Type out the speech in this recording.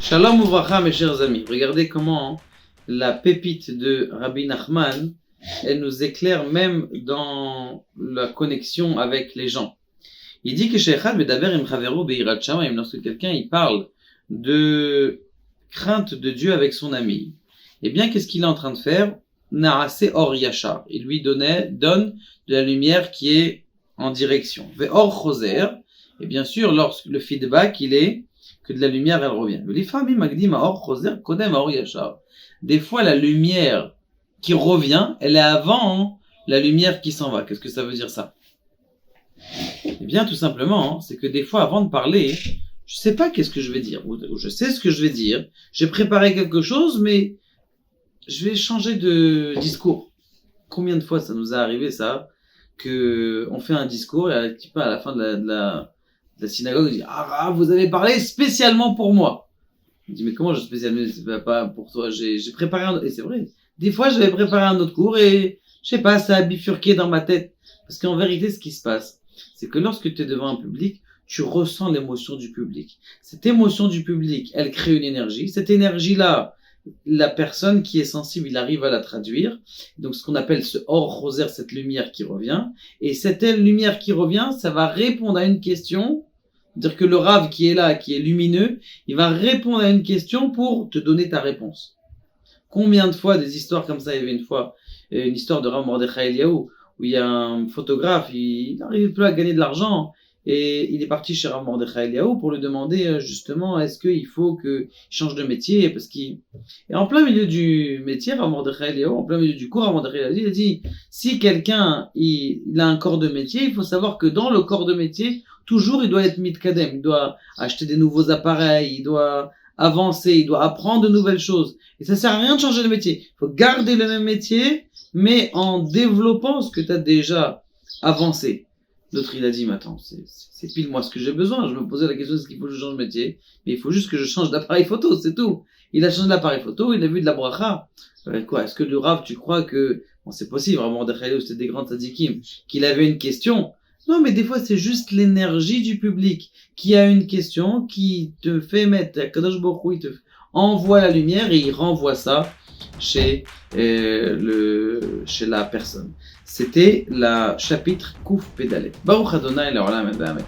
Shalom Ouvracha, mes chers amis. Regardez comment la pépite de Rabbi Nachman, elle nous éclaire même dans la connexion avec les gens. Il dit que Sheikhad Medaber im Chavero Beirat Shamayim, lorsque quelqu'un il parle de crainte de Dieu avec son ami, eh bien qu'est-ce qu'il est en train de faire? Naase Or Yachar. Il lui donne de la lumière qui est en direction. Ve Or Choser. Et bien sûr, lorsque le feedback il est que de la lumière elle revient. Des fois la lumière qui revient, elle est avant la lumière qui s'en va. Qu'est-ce que ça veut dire ça? Eh bien tout simplement, c'est que des fois avant de parler, je sais pas qu'est-ce que je vais dire, ou je sais ce que je vais dire, j'ai préparé quelque chose, mais je vais changer de discours. Combien de fois ça nous est arrivé ça, que on fait un discours et à la fin de la synagogue, il dit ah vous avez parlé spécialement pour moi. Il dit mais comment je spécialement, c'est pas pour toi, j'ai préparé un, et c'est vrai, des fois j'avais préparé un autre cours et je sais pas, ça a bifurqué dans ma tête, parce qu'en vérité ce qui se passe, c'est que lorsque tu es devant un public, tu ressens l'émotion du public. Cette émotion du public, elle crée une énergie. Cette énergie-là, la personne qui est sensible, il arrive à la traduire. Donc, ce qu'on appelle ce or rosaire, cette lumière qui revient. Et cette lumière qui revient, ça va répondre à une question. C'est-à-dire que le Rav qui est là, qui est lumineux, il va répondre à une question pour te donner ta réponse. Combien de fois des histoires comme ça? Il y avait une fois une histoire de Rav Mordechai Eliyahu, où il y a un photographe, il n'arrive plus à gagner de l'argent, et il est parti chez Rav Mordechai Eliyahu pour lui demander justement est-ce qu'il faut qu'il change de métier, parce qu'il et en plein milieu du métier, Rav Mordechai Eliyahu, en plein milieu du cours, Rav Mordechai Eliyahu, il a dit si quelqu'un il a un corps de métier, il faut savoir que dans le corps de métier, toujours il doit être mitkadem, il doit acheter des nouveaux appareils, il doit avancer, il doit apprendre de nouvelles choses, et ça sert à rien de changer de métier, il faut garder le même métier mais en développant ce que tu as déjà avancé. L'autre, il a dit, mais attends, c'est pile moi ce que j'ai besoin. Je me posais la question, est-ce qu'il faut que je change de métier? Mais il faut juste que je change d'appareil photo, c'est tout. Il a changé d'appareil photo, il a vu de la bracha. Quoi, est-ce que le Rav, tu crois que, bon, c'est possible, vraiment, c'était des grands tzadikim, qu'il avait une question? Non, mais des fois, c'est juste l'énergie du public qui a une question, qui te fait mettre, Kadosh Baruch Hu, il te envoie la lumière et il renvoie ça chez la personne. C'était la chapitre Kouf Pédalé. Baruch Adonai Le'olam Amen.